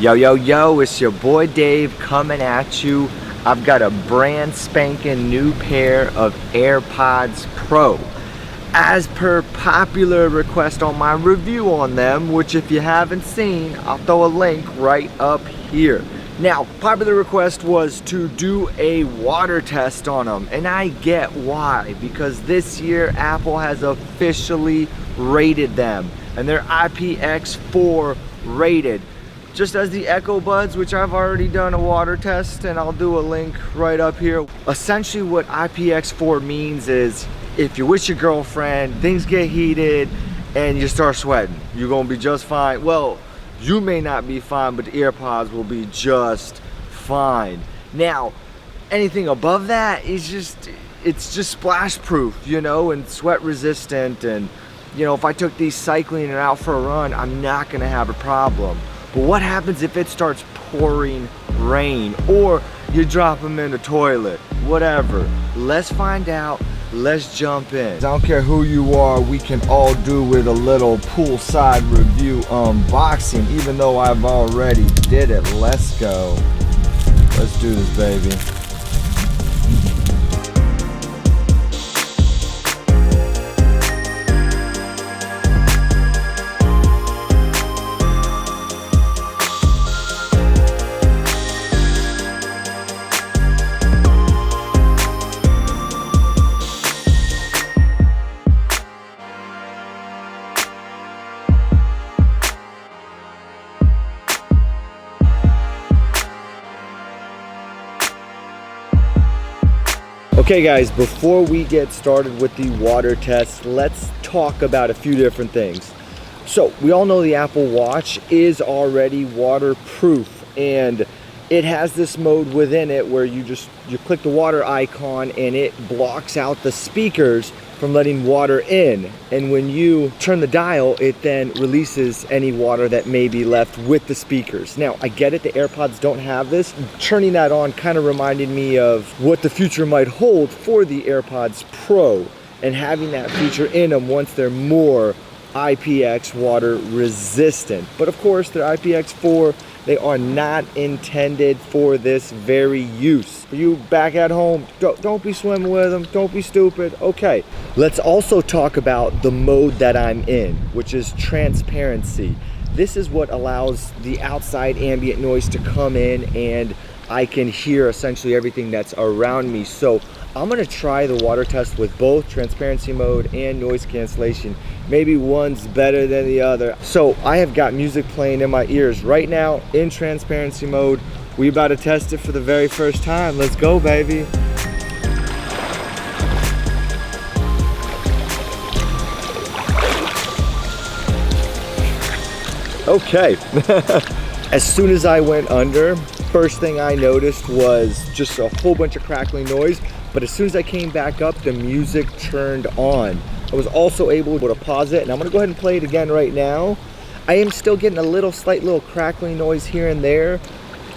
Yo, yo, yo, it's your boy Dave coming at you. I've got a brand spanking new pair of AirPods Pro. As per popular request on my review on them, which if you haven't seen, I'll throw a link right up here. Now, popular request was to do a water test on them, and I get why, because this year Apple has officially rated them, and they're IPX4 rated. Just as the Echo Buds, which I've already done a water test, and I'll do a link right up here. Essentially what IPX4 means is if you're with your girlfriend, things get heated, and you start sweating, you're gonna be just fine. Well, you may not be fine, but the AirPods will be just fine. Now, anything above that is it's just splash proof, you know, and sweat resistant. And, you know, if I took these cycling and out for a run, I'm not gonna have a problem. But what happens if it starts pouring rain or you drop them in the toilet? Whatever. Let's find out. Let's jump in. I don't care who you are, we can all do with a little poolside review unboxing, even though I've already did it. Let's go. Let's do this, baby. Okay guys, before we get started with the water test, let's talk about a few different things. So we all know the Apple Watch is already waterproof, and it has this mode within it where you click the water icon and it blocks out the speakers from letting water in, and when you turn the dial, it then releases any water that may be left with the speakers. Now, I get it, the AirPods don't have this. Turning that on kind of reminded me of what the future might hold for the AirPods Pro, and having that feature in them once they're more IPX water resistant. But of course, they're IPX4. They are not intended for this very use. For you back at home, don't be swimming with them, don't be stupid. Okay, let's also talk about the mode that I'm in, which is transparency. This is what allows the outside ambient noise to come in, and I can hear essentially everything that's around me. So I'm gonna try the water test with both transparency mode and noise cancellation. Maybe one's better than the other. So I have got music playing in my ears right now in transparency mode. We about to test it for the very first time. Let's go, baby. Okay. As soon as I went under, first thing I noticed was just a whole bunch of crackling noise. But as soon as I came back up, the music turned on. I was also able to pause it, and I'm gonna go ahead and play it again right now. I am still getting a slight little crackling noise here and there.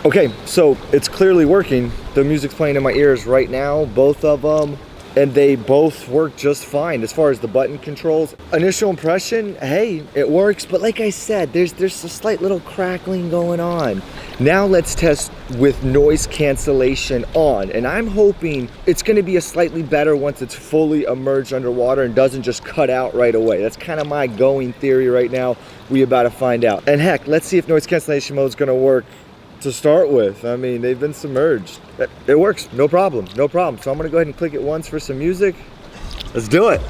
Okay, so it's clearly working. The music's playing in my ears right now, both of them, and they both work just fine as far as the button controls. Initial impression, hey, it works, but like I said, there's a slight little crackling going on. Now let's test with noise cancellation on, and I'm hoping it's gonna be a slightly better once it's fully immersed underwater and doesn't just cut out right away. That's kind of my going theory right now. We about to find out. And heck, let's see if noise cancellation mode is gonna work to start with. I mean, they've been submerged. It works, no problem, no problem. So I'm gonna go ahead and click it once for some music. Let's do it.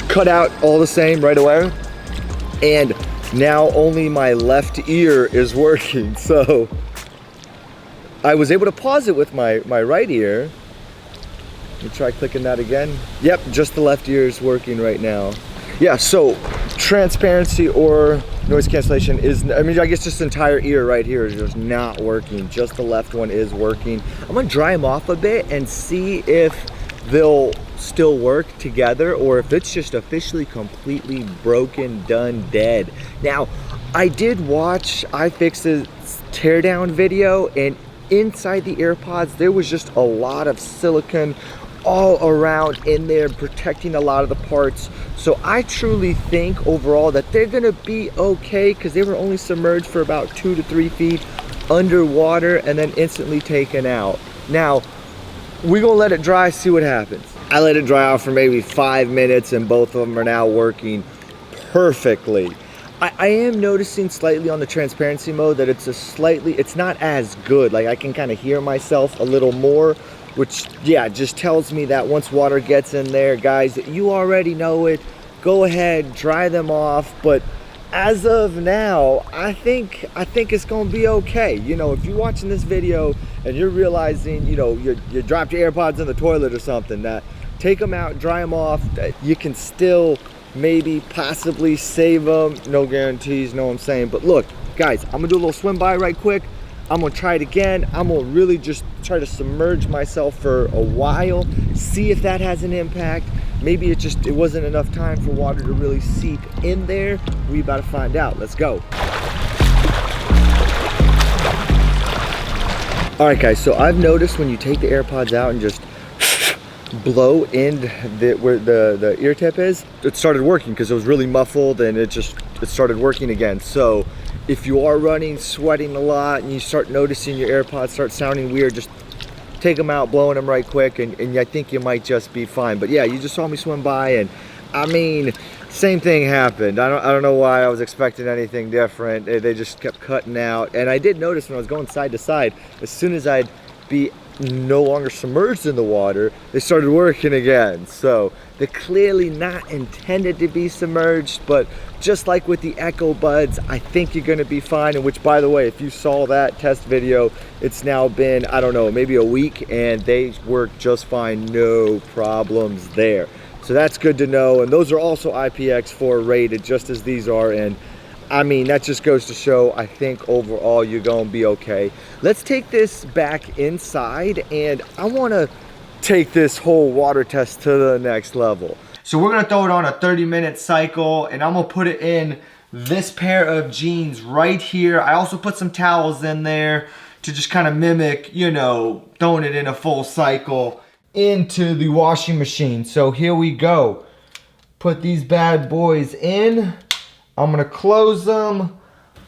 Cut out all the same right away, and now only my left ear is working. So I was able to pause it with my right ear. Let me try clicking that again. Yep, just the left ear is working right now. Yeah, so transparency or noise cancellation is, I mean, I guess just the entire ear right here is just not working. Just the left one is working. I'm gonna dry them off a bit and see if they'll still work together or if it's just officially completely broken, done, dead. Now, I did watch iFix's teardown video, and inside the AirPods there was just a lot of silicone all around in there, protecting a lot of the parts. So I truly think overall that they're gonna be okay, because they were only submerged for about 2 to 3 feet underwater and then instantly taken out. Now, we're gonna let it dry, see what happens. I let it dry out for maybe 5 minutes and both of them are now working perfectly. I am noticing slightly on the transparency mode that it's not as good. Like I can kind of hear myself a little more, which yeah, just tells me that once water gets in there, guys, you already know it. Go ahead, dry them off. But as of now, I think it's gonna be okay. You know, if you're watching this video and you're realizing, you know, you dropped your AirPods in the toilet or something, that take them out, dry them off. You can still maybe possibly save them. No guarantees, know what I'm saying? But look, guys, I'm gonna do a little swim by right quick. I'm gonna try it again. I'm gonna really just try to submerge myself for a while, see if that has an impact. Maybe it wasn't enough time for water to really seep in there. We about to find out. Let's go. All right, guys, so I've noticed when you take the AirPods out and just blow in where the ear tip is, it started working because it was really muffled, and it started working again. So if you are running, sweating a lot, and you start noticing your AirPods start sounding weird, just take them out, blowing them right quick, and I think you might just be fine. But yeah, you just saw me swim by, and I mean, same thing happened. I don't know why I was expecting anything different. They just kept cutting out. And I did notice when I was going side to side, as soon as I'd be no longer submerged in the water, they started working again. So they're clearly not intended to be submerged, but just like with the Echo Buds, I think you're gonna be fine. And which, by the way, if you saw that test video, it's now been, I don't know, maybe a week, and they work just fine, no problems there. So that's good to know. And those are also IPX4 rated, just as these are. And I mean, that just goes to show, I think overall you're gonna be okay. Let's take this back inside, and I wanna take this whole water test to the next level. So we're gonna throw it on a 30-minute cycle, and I'm gonna put it in this pair of jeans right here. I also put some towels in there to just kind of mimic, you know, throwing it in a full cycle into the washing machine. So here we go. Put these bad boys in. I'm gonna close them.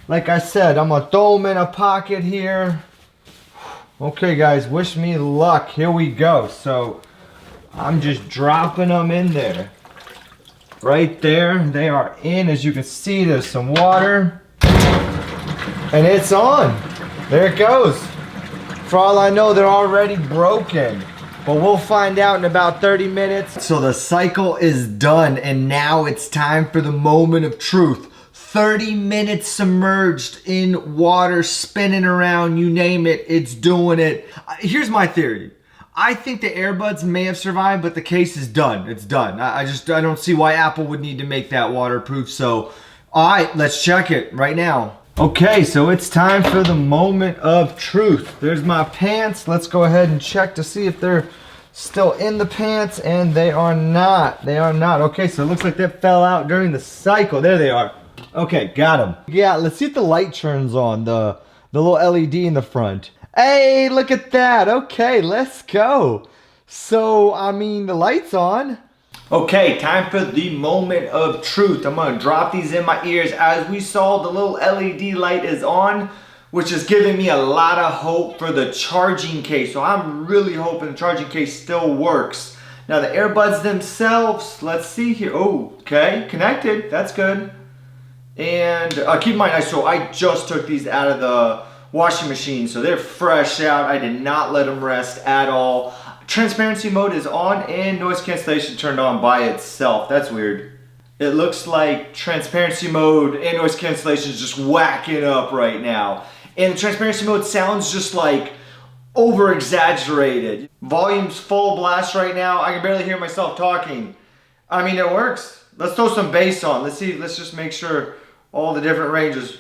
Like I said, I'm gonna throw them in a pocket here. Okay guys, wish me luck. Here we go. So I'm just dropping them in there. Right there, they are in. As you can see, there's some water. And it's on. There it goes. For all I know, they're already broken. But we'll find out in about 30 minutes. So the cycle is done, and now it's time for the moment of truth. 30 minutes submerged in water, spinning around, you name it, it's doing it. Here's my theory. I think the AirBuds may have survived, but the case is done. It's done. I don't see why Apple would need to make that waterproof. So, all right, let's check it right now. Okay, so it's time for the moment of truth. There's my pants. Let's go ahead and check to see if they're still in the pants, and they are not. They are not. Okay, so it looks like they fell out during the cycle. There they are. Okay, got them. Yeah, let's see if the light turns on, the little LED in the front. Hey, look at that. Okay, let's go. So, I mean, the light's on. Okay, time for the moment of truth. I'm gonna drop these in my ears. As we saw, the little LED light is on, which is giving me a lot of hope for the charging case. So I'm really hoping the charging case still works. Now the AirBuds themselves, let's see here. Oh, okay, connected, that's good. And keep in mind, so I just took these out of the washing machine, so they're fresh out. I did not let them rest at all. Transparency mode is on, and noise cancellation turned on by itself. That's weird. It looks like transparency mode and noise cancellation is just whacking up right now. And the transparency mode sounds just like over exaggerated. Volume's full blast right now. I can barely hear myself talking. I mean, it works. Let's throw some bass on. Let's see, let's just make sure all the different ranges.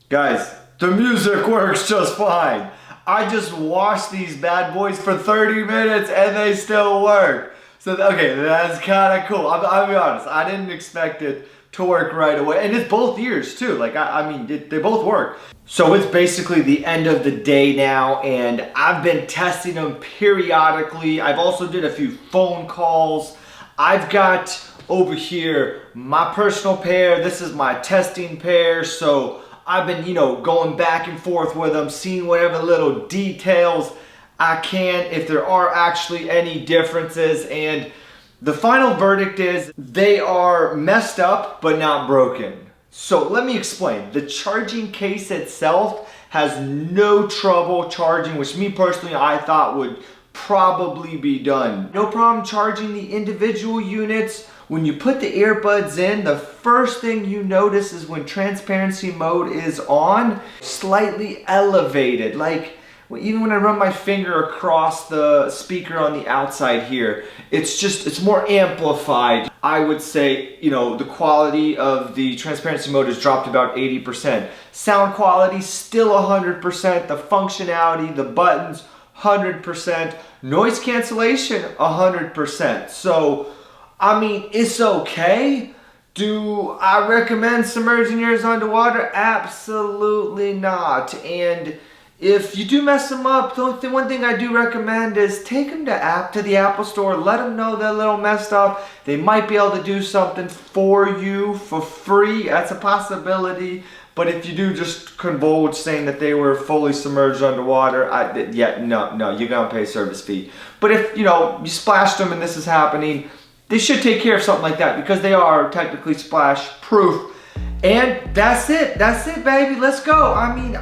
Guys, the music works just fine. I just washed these bad boys for 30 minutes and they still work. So, okay, that's kind of cool. I'll be honest, I didn't expect it, to work right away. And it's both ears too. Like, I mean, they both work. So it's basically the end of the day now, and I've been testing them periodically. I've also did a few phone calls. I've got over here my personal pair. This is my testing pair. So I've been, you know, going back and forth with them, seeing whatever little details I can, if there are actually any differences. And the final verdict is they are messed up, but not broken. So let me explain. The charging case itself has no trouble charging, which me personally, I thought would probably be done. No problem charging the individual units. When you put the earbuds in, the first thing you notice is when transparency mode is on, slightly elevated. Like, even when I run my finger across the speaker on the outside here, it's more amplified. I would say, you know, the quality of the transparency mode has dropped about 80%. Sound quality, still 100%. The functionality, the buttons, 100%. Noise cancellation, 100%. So, I mean, it's okay. Do I recommend submerging yours underwater? Absolutely not. And if you do mess them up, the one thing I do recommend is take them to the Apple Store. Let them know they're a little messed up. They might be able to do something for you for free. That's a possibility. But if you do just convulge saying that they were fully submerged underwater, no, you're gonna pay a service fee. But if, you know, you splashed them and this is happening, they should take care of something like that because they are technically splash proof. And that's it, baby. Let's go. I mean,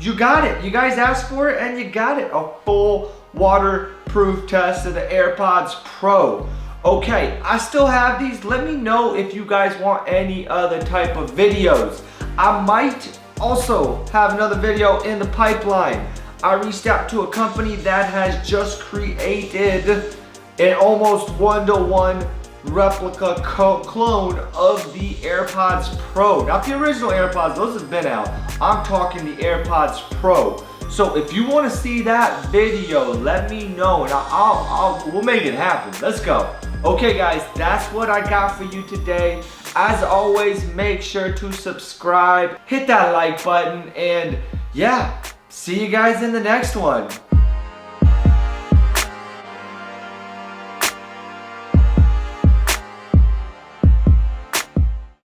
you got it. You guys asked for it and you got it. A full waterproof test of the AirPods Pro. Okay, I still have these. Let me know if you guys want any other type of videos. I might also have another video in the pipeline. I reached out to a company that has just created an almost one-to-one replica clone of the AirPods Pro. Not the original AirPods, those have been out. I'm talking the AirPods Pro. So if you want to see that video, let me know and we'll make it happen. Let's go. Okay guys, that's what I got for you today. As always, make sure to subscribe, hit that like button, and yeah, see you guys in the next one.